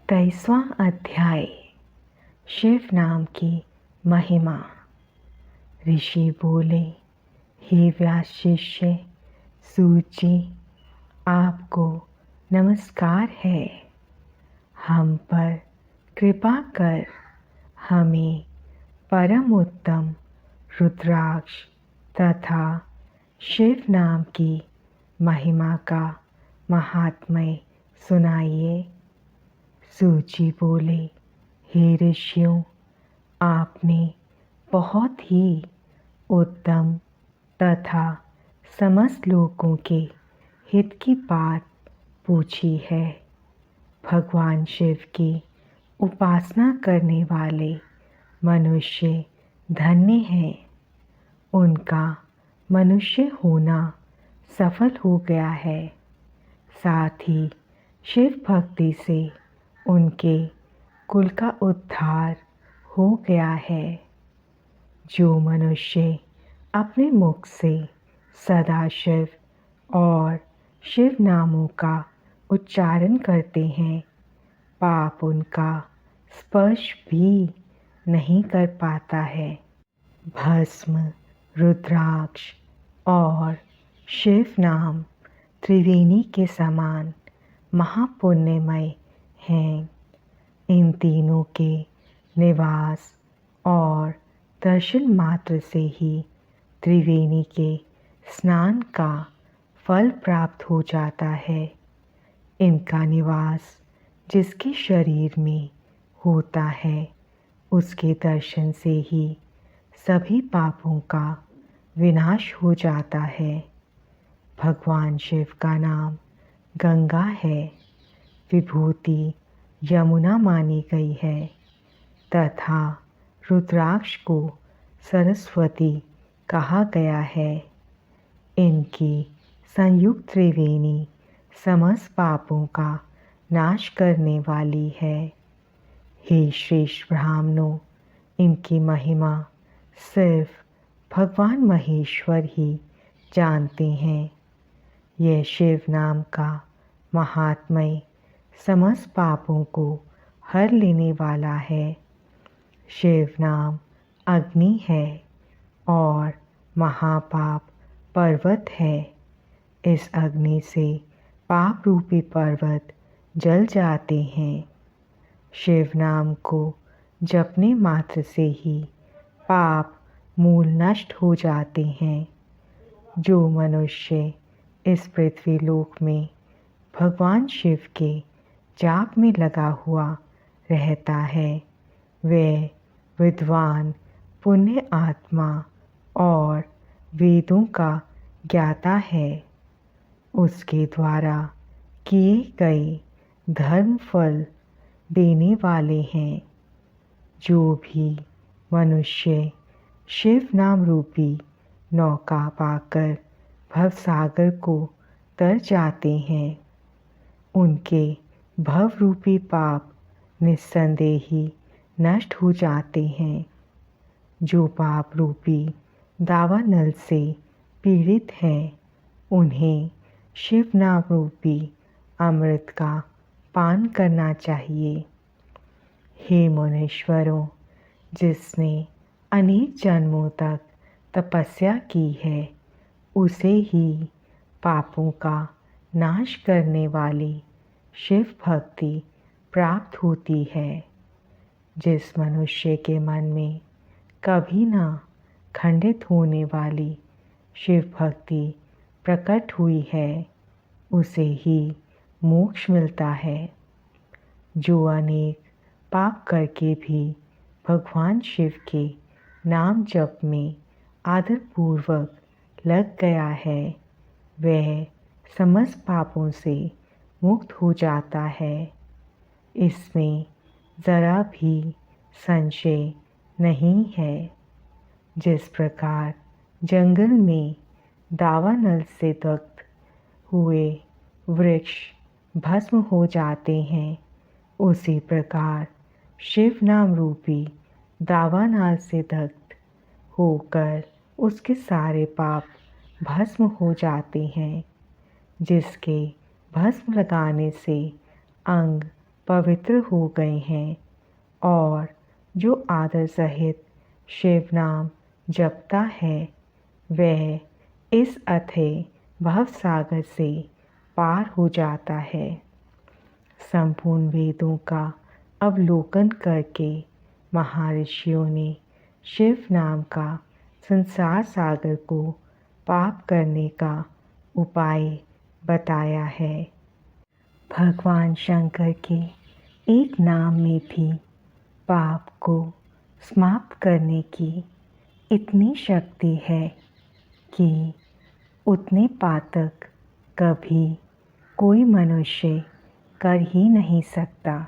23वां अध्याय शिव नाम की महिमा। ऋषि बोले, हे व्यास शिष्य सूत जी, आपको नमस्कार है। हम पर कृपा कर हमें परम उत्तम रुद्राक्ष तथा शिव नाम की महिमा का महात्म्य सुनाइए। सूत जी बोले, हे ऋषियों, आपने बहुत ही उत्तम तथा समस्त लोगों के हित की बात पूछी है। भगवान शिव की उपासना करने वाले मनुष्य धन्य हैं। उनका मनुष्य होना सफल हो गया है। साथ ही शिव भक्ति से उनके कुल का उद्धार हो गया है। जो मनुष्य अपने मुख से सदा शिव और शिव नामों का उच्चारण करते हैं, पाप उनका स्पर्श भी नहीं कर पाता है। भस्म, रुद्राक्ष और शिव नाम त्रिवेणी के समान महापुण्यमय हैं। इन तीनों के निवास और दर्शन मात्र से ही त्रिवेणी के स्नान का फल प्राप्त हो जाता है। इनका निवास जिसके शरीर में होता है, उसके दर्शन से ही सभी पापों का विनाश हो जाता है। भगवान शिव का नाम गंगा है, विभूति यमुना मानी गई है तथा रुद्राक्ष को सरस्वती कहा गया है। इनकी संयुक्त त्रिवेणी समस्त पापों का नाश करने वाली है। हे श्रेष्ठ ब्राह्मणों, इनकी महिमा सिर्फ भगवान महेश्वर ही जानते हैं। यह शिव नाम का महात्म्य समस्त पापों को हर लेने वाला है। शिव नाम अग्नि है और महापाप पर्वत है। इस अग्नि से पाप रूपी पर्वत जल जाते हैं। शिव नाम को जपने मात्र से ही पाप मूल नष्ट हो जाते हैं। जो मनुष्य इस पृथ्वी लोक में भगवान शिव के जाप में लगा हुआ रहता है, वह विद्वान, पुण्य आत्मा और वेदों का ज्ञाता है। उसके द्वारा किए गए धर्म फल देने वाले हैं। जो भी मनुष्य शिव नाम रूपी नौका पाकर भवसागर को तर जाते हैं, उनके भव रूपी पाप निस्संदेह ही नष्ट हो जाते हैं। जो पाप रूपी दावानल से पीड़ित हैं, उन्हें शिव नाम रूपी अमृत का पान करना चाहिए। हे मुनीश्वरों, जिसने अनेक जन्मों तक तपस्या की है, उसे ही पापों का नाश करने वाली शिव भक्ति प्राप्त होती है। जिस मनुष्य के मन में कभी ना खंडित होने वाली शिव भक्ति प्रकट हुई है, उसे ही मोक्ष मिलता है। जो अनेक पाप करके भी भगवान शिव के नाम जप में आदरपूर्वक लग गया है, वह समस्त पापों से मुक्त हो जाता है। इसमें ज़रा भी संशय नहीं है। जिस प्रकार जंगल में दावानल से दग्ध हुए वृक्ष भस्म हो जाते हैं, उसी प्रकार शिव नाम रूपी दावानल से दग्ध होकर उसके सारे पाप भस्म हो जाते हैं। जिसके भस्म लगाने से अंग पवित्र हो गए हैं और जो आदर सहित शिव नाम जपता है वह इस अथाह भवसागर से पार हो जाता है। संपूर्ण वेदों का अवलोकन करके महर्षियों ने शिव नाम का संसार सागर को पाप करने का उपाय बताया है। भगवान शंकर के एक नाम में भी पाप को समाप्त करने की इतनी शक्ति है कि उतने पातक कभी कोई मनुष्य कर ही नहीं सकता।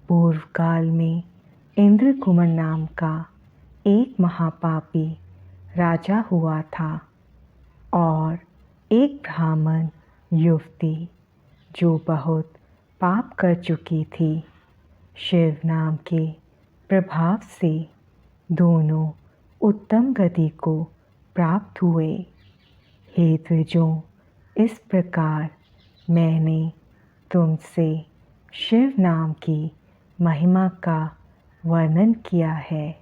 पूर्व काल में इंद्रकुमार नाम का एक महापापी राजा हुआ था और एक ब्राह्मण युवती जो बहुत पाप कर चुकी थी। शिव नाम के प्रभाव से दोनों उत्तम गति को प्राप्त हुए। हे द्विजों, इस प्रकार मैंने तुमसे शिव नाम की महिमा का वर्णन किया है।